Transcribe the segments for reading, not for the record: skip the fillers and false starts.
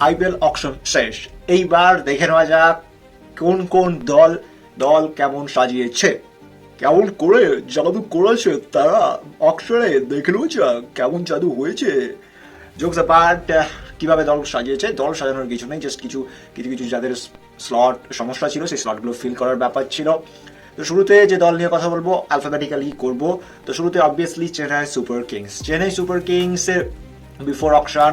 IPL auction শেষ। এইবার দেখে নেওয়া যাক কোন কোন দল দল কেমন সাজিয়েছে, কেমন করে জাদু করেছে তারা অকশনে। দেখে নেওয়া যাক কেমন জাদু হয়েছে। জোকস অ্যাপার্ট, কিভাবে দল সাজিয়েছে, দল সাজানোর কিছু নেই, জাস্ট কিছু কিছু কিছু যাদের স্লট সমস্যা ছিল সেই স্লটগুলো ফিল করার ব্যাপার ছিল। তো শুরুতে যে দল নিয়ে কথা বলবো অ্যালফাবেটিক্যালি করব। তো শুরুতে obviously Chennai Super Kings. Chennai Super কিংসের বিফোর অকশন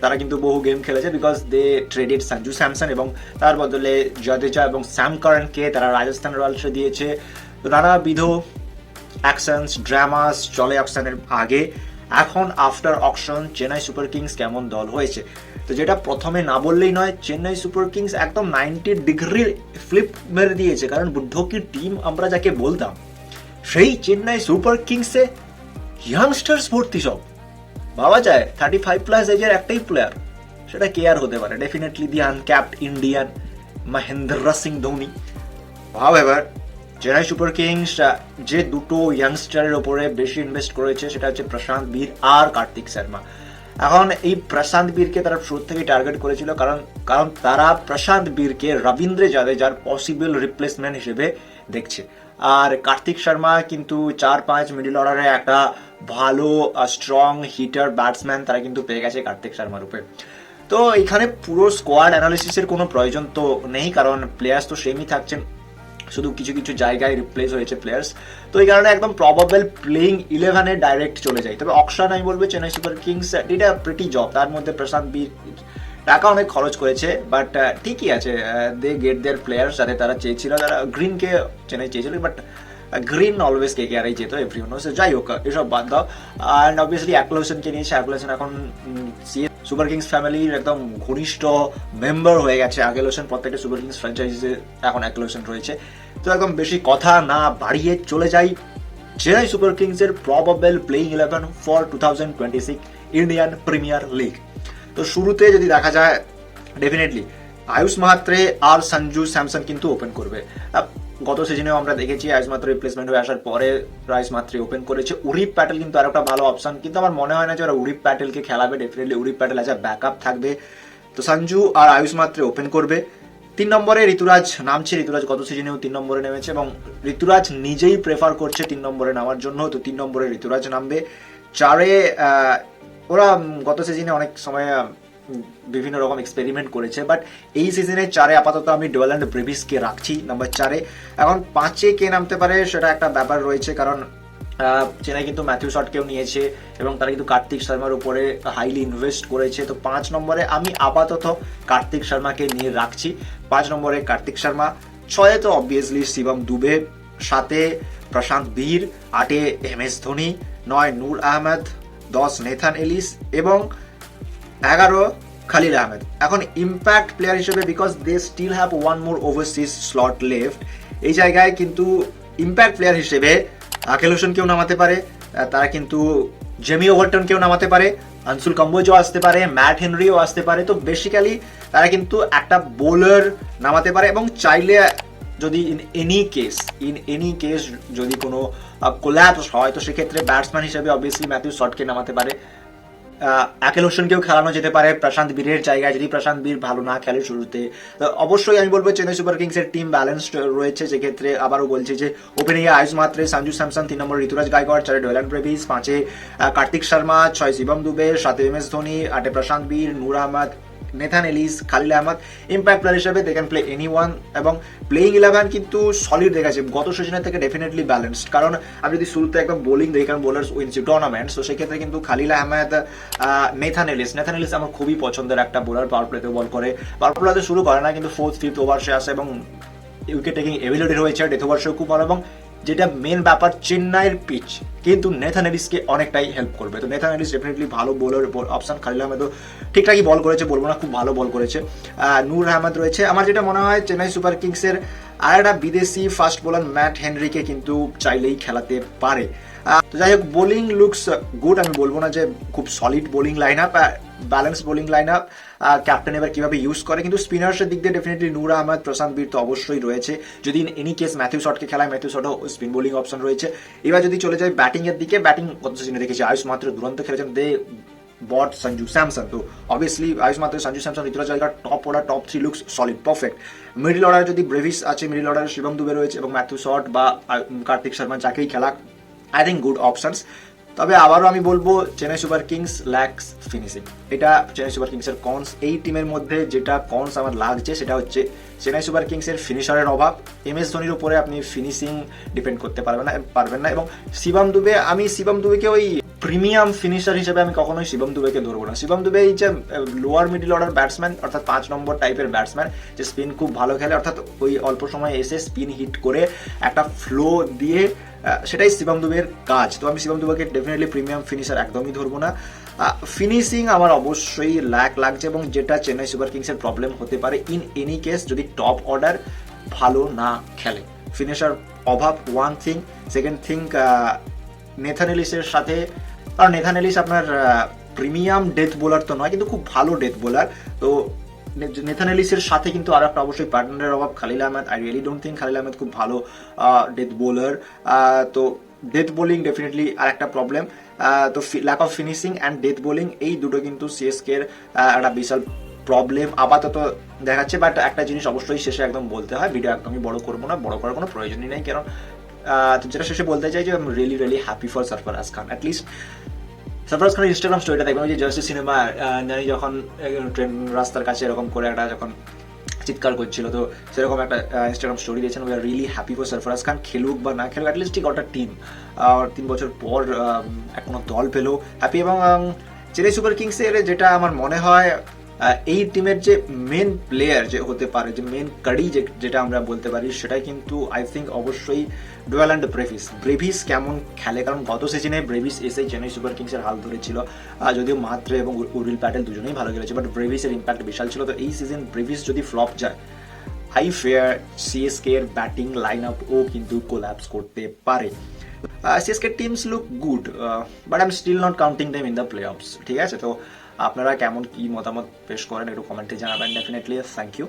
তারা কিন্তু বহু গেম খেলেছে, because they traded Sanju Samson এবং তার বদলে জাদেজা এবং স্যাম কারনকে তারা রাজস্থান রয়্যালসে দিয়েছে। তো নানাবিধ অ্যাকশনস ড্রামাস চলে অকশনের আগে। এখন after auction Chennai Super Kings কেমন দল হয়েছে, তো যেটা প্রথমে না বললেই নয়, চেন্নাই সুপার কিংস একদম 90 ডিগ্রি ফ্লিপ মেরে দিয়েছে। কারণ বুদ্ধ কি টিম আমরা যাকে বলতাম, সেই চেন্নাই সুপার কিংসে ইয়াংস্টার্স ভর্তি সব। ভাবা যায় 35+ এজের একটাই প্লেয়ার, সেটা কে আর হতে পারে? ডেফিনেটলি দি আনক্যাপড ইন্ডিয়ান মহেন্দ্র সিং ধোনি। ভাব এবার চেন্নাই সুপার কিংস যে দুটো ইয়াংস্টারের ওপরে বেশি ইনভেস্ট করেছে সেটা হচ্ছে প্রশান্ত বীর আর কার্তিক শর্মা। এখন এই প্রশান্ত বীরকে তারা শুরু থেকে টার্গেট করেছিল, কারণ তারা প্রশান্ত বীরকে রবীন্দ্র জাদেজার পসিবল রিপ্লেসমেন্ট হিসেবে দেখছে। আর কার্তিক শর্মা কিন্তু 4-5 মিডল অর্ডারে একটা ভালো স্ট্রং হিটার ব্যাটসম্যান তারা কিন্তু পেয়ে গেছে কার্তিক শর্মার উপরে। তো এখানে পুরো স্কোয়াড অ্যানালিসিসের কোনো প্রয়োজন তো নেই, কারণ প্লেয়ার্স তো সেমই থাকছেন, শুধু কিছু কিছু জায়গায় রিপ্লেস হয়েছে প্লেয়ার্স। তো এই কারণে একদম প্রবাবল প্লেইং 11-এ ডাইরেক্ট চলে যায়। তবে অকশন আমি বলবো Chennai Super Kings did a pretty job. তার মধ্যে প্রশান্ত বীর টাকা অনেক খরচ করেছে, বাট ঠিকই আছে, দে গেট দেয়ার প্লেয়ার্স যাতে তারা চেয়েছিল, তারা গ্রিনকে চেন্নাই চেয়েছিল, বাট গ্রিন অলওয়েজ কে আর যেত এভরিওয়ান নোস। যাই হোক এসব বাদ দাও। অ্যান্ড অবভিয়াসলি অ্যাকলোশনকে নিয়েছে। অ্যাকলোশন এখন সুপার কিংস ফ্যামিলির একদম ঘনিষ্ঠ মেম্বার হয়ে গেছে। অ্যাকলোশন প্রত্যেকটা সুপার কিংস ফ্র্যাঞ্চাইজিসে এখন অ্যাকলোশন রয়েছে। তো একদম বেশি কথা না বাড়িয়ে চলে যাই চেন্নাই সুপার কিংসের probable playing 11 for 2026 Indian Premier League. তো শুরুতে যদি দেখা যায় ডেফিনেটলি আয়ুষ মাহাত্রে আর সঞ্জু স্যামসন কিন্তু ওপেন করবে। গত সিজনেও আমরা দেখেছি আয়ুষ মাত্র রিপ্লেসমেন্ট হয়ে আসার পরে আয়ুষ মাত্রে ওপেন করেছে। উরিপ প্যাটেল কিন্তু আর একটা ভালো অপশন, কিন্তু আমার মনে হয় না যে ওরা উরিপ প্যাটেলকে খেলাবে। Definitely উরিপ Patel as a backup থাকবে। তো সঞ্জু আর আয়ুষ মাত্রে ওপেন করবে। 3 নম্বরে ঋতুরাজ নামছে। ঋতুরাজ গত সিজনেও 3 নম্বরে নেমেছে এবং ঋতুরাজ নিজেই প্রেফার করছে 3 নম্বরে নামার জন্য। তো 3 নম্বরে ঋতুরাজ নামবে। 4-এ ওরা গত সিজনে অনেক সময় বিভিন্ন রকম এক্সপেরিমেন্ট করেছে, বাট এই সিজনে 4-এ আপাতত আমি ডোয়েল্যান্ড ব্রেভিসকে রাখছি নাম্বার 4-এ। এখন 5-এ কে নামতে পারে সেটা একটা ব্যাপার রয়েছে, কারণ চেন্নাই কিন্তু ম্যাথিউ শটকেও নিয়েছে এবং তারা কিন্তু কার্তিক শর্মার উপরে হাইলি ইনভেস্ট করেছে। তো 5 নম্বরে আমি আপাতত কার্তিক শর্মাকে নিয়ে রাখছি। 5 নম্বরে কার্তিক শর্মা। 6-এ তো অবভিয়াসলি শিবম দুবে। 7-এ প্রশান্ত বীর। 8-এ MS Dhoni. 9 Noor Ahmad. 10 Nathan Ellis এবং 11 খালিল আহমেদ। এখন ইম্প্যাক্ট প্লেয়ার হিসেবে, because they still have one more overseas slot left, এই জায়গায় কিন্তু ইম্প্যাক্ট প্লেয়ার হিসেবে আকেল হোসেনকেও নামাতে পারে, তারা কিন্তু জেমি ওভারটনকেও নামাতে পারে, আনসুল কম্বোজও আসতে পারে, ম্যাট হেনরিও আসতে পারে। তো বেসিক্যালি তারা কিন্তু একটা বোলার নামাতে পারে এবং চাইলে যদি ইন এনি কেস যদি কোনো কোল্যাপস হয় তো সেক্ষেত্রে ব্যাটসম্যান হিসেবে অবভিয়াসলি ম্যাথিউ শটকে নামাতে পারে। আকেল হোসেনকেও খেলানো যেতে পারে প্রশান্ত বীরের জায়গায় যদি প্রশান্ত বীর ভালো না খেলে শুরুতে। অবশ্যই আমি বলবো চেন্নাই সুপার কিংসের টিম ব্যালেন্সড রয়েছে, যেক্ষেত্রে আবারও বলছি যে ওপেনিংয়ে আয়ুষ মাত্রে, সঞ্জু স্যামসন, 3 নম্বরে ঋতুরাজ গায়কোয়াড়, 4-এ ডোয়েল্যান্ড ব্রেভিস, 5-এ কার্তিক শর্মা, 6 শিবম দুবে, 7-এ MS ধোনি, 8-এ Prashant Veer, Noor Ahmad, Nathan Ellis, Khaleel Ahmed. Impact player হিসেবে they can play any one এবং প্লেইং 11 কিন্তু সলিড দেখাচ্ছে গত সিজনের থেকে, ডেফিনেটলি ব্যালেন্সড। কারণ আমি যদি শুরুতে একদম বোলিং দেখি, কারণ বোলার্স উইন্স টুর্নামেন্টস, তো সেক্ষেত্রে কিন্তু খালিল আহমেদ, নেথান এলিস আমার খুবই পছন্দের একটা বোলার। পাওয়ার প্লেতেও বল করে, পাওয়ার প্লেতে শুরু করে না কিন্তু 4th 5th ওভার্সে আসে এবং উইকেট টেকিং এবিলিটি রয়েছে। ডেথ ওভার্সেও খুব ভালো এবং যেটা মেন ব্যাপার চেন্নাইয়ের পিচ কিন্তু নেথান এলিসকে অনেকটাই হেল্প করবে। তো নেথান এলিস ডেফিনেটলি ভালো বোলার অপশন। খালিল আহমেদও ঠিকঠাকই বল করেছে, বলবো না খুব ভালো বল করেছে। নূর আহমেদ রয়েছে। আমার যেটা মনে হয় চেন্নাই সুপার কিংসের আর একটা বিদেশি ফাস্ট বোলার ম্যাট হেনরিকে কিন্তু চাইলেই খেলাতে পারে। তো যাই হোক বোলিং লুকস গুড, আমি বলবো না যে খুব solid bowling line up, balance bowling line up. Captain এবার কিভাবে ইউজ করে, কিন্তু স্পিনার্সের দিক দিয়ে ডেফিনেটলি নূর আহমেদ, প্রশান্ত বীর তো অবশ্যই রয়েছে। যদি এনি কেস ম্যাথিউ শটকে খেলায়, ম্যাথিউ শটও স্পিন বোলিং অপশন রয়েছে। এবার যদি চলে যায় ব্যাটিং এর দিকে, ব্যাটিং কত সিজনে দেখেছি আয়ুষ মাত্র দুরন্ত খেলেছেন। দে bought Sanju Samson. So obviously Ayush মাত্র সঞ্জু স্যামসন ঋতুরাজ জায়গা top order top 3 looks solid perfect. Middle order যদি ব্রেভিস আছে, মিডল অর্ডারে শিবম দুবে রয়েছে এবং ম্যাথিউ শট বা কার্তিক শর্মা যাকেই খেলা, আই থিঙ্ক গুড অপশনস। তবে আবারও আমি বলবো Chennai Super Kings lacks finishing, এটা চেন্নাই সুপার কিংসের কনস। এই টিমের মধ্যে যেটা কনস আমার লাগছে সেটা হচ্ছে চেন্নাই সুপার কিংসের ফিনিশারের অভাব। MS ধোনির উপরে আপনি ফিনিশিং ডিপেন্ড করতে পারবেন না এবং শিবম দুবে, আমি শিবম দুবেকে ওই প্রিমিয়াম ফিনিশার হিসেবে আমি কখনোই শিবম দুবেকে ধরবো না। শিবম দুবে এই যে লোয়ার মিডল অর্ডার ব্যাটসম্যান, অর্থাৎ 5 নম্বর টাইপের ব্যাটসম্যান, যে স্পিন খুব ভালো খেলে, অর্থাৎ ওই অল্প সময় এসে স্পিন হিট করে একটা ফ্লো দিয়ে, সেটাই শিবম দুবের কাজ। তো আমি শিবম দুবেকে ডেফিনেটলি প্রিমিয়াম ফিনিশার একদমই ধরবো না। ফিনিশিং আমার অবশ্যই লাগছে এবং যেটা চেন্নাই সুপার কিংসের প্রবলেম হতে পারে ইন এনি কেস যদি টপ অর্ডার ভালো না খেলে, ফিনিশার অভাব one thing. Second thing, Nathan এলিসের সাথে, কারণ নেথান এলিস আপনার প্রিমিয়াম ডেথ বোলার তো নয়, কিন্তু খুব ভালো ডেথ বোলার। তো নেথান এলিসের সাথে কিন্তু আর একটা অবশ্যই পার্টনারের অভাব Khaleel Ahmed. I really don't think Khaleel Ahmed খুব ভালো ডেথ বোলার। তো ডেথ বোলিং ডেফিনেটলি আর একটা প্রবলেম। তো lack of finishing and death bowling, এই দুটো কিন্তু সিএসকে এর একটা বিশাল প্রবলেম আপাতত দেখাচ্ছে। বাট একটা জিনিস অবশ্যই শেষে একদম বলতে হয়, ভিডিও একদমই বড় করবো না, বড় করার কোনো প্রয়োজনই নেই, কারণ যেটা শেষে বলতে চাই যে I am really happy for Sarfaraz Khan. At least Sarfaraz খানের ইনস্টাগ্রাম স্টোরিটা দেখবেন, ওই যে জার্সি সিনেমা জানি যখন ট্রেন রাস্তার কাছে এরকম করে একটা যখন চিৎকার করছিল, তো সেরকম একটা ইনস্টাগ্রাম স্টোরি দিয়েছেন। We are really happy for Sarfaraz Khan, খেলুক বা না খেলুক, অ্যাটলিস্ট ঠিক ওটা টিম 3 বছর পর এখনো দল পেলো, হ্যাপি। এবং চেন্নাই সুপার কিংসের যেটা আমার মনে হয় এই টিমের যে মেন প্লেয়ার যে হতে পারে, যে মেন কাড়ি যেটা আমরা বলতে পারি, সেটাই কিন্তু আই থিঙ্ক অবশ্যই ডোয়েল অ্যান্ড ব্রেভিস কেমন খেলে। কারণ গত সিজনে ব্রেভিস এসেই চেন্নাই সুপার কিংসের হাল ধরেছিল, যদিও মাত্রে এবং উর্বিল প্যাটেল দুজনেই ভালো খেলেছে, বাট ব্রেভিসের ইম্প্যাক্ট বিশাল ছিল। তো এই সিজন ব্রেভিস যদি ফ্লপ যায়, আই ফেয়ার সিএসকে এর ব্যাটিং লাইন আপ ও কিন্তু কোল্যাপস করতে পারে। CSK teams look good, but I am still not counting them in the playoffs. ঠিক আছে, তো আপনারা কেমন কি মতামত পেশ করেন একটু কমেন্টে জানাবেন ডেফিনেটলি। Thank you.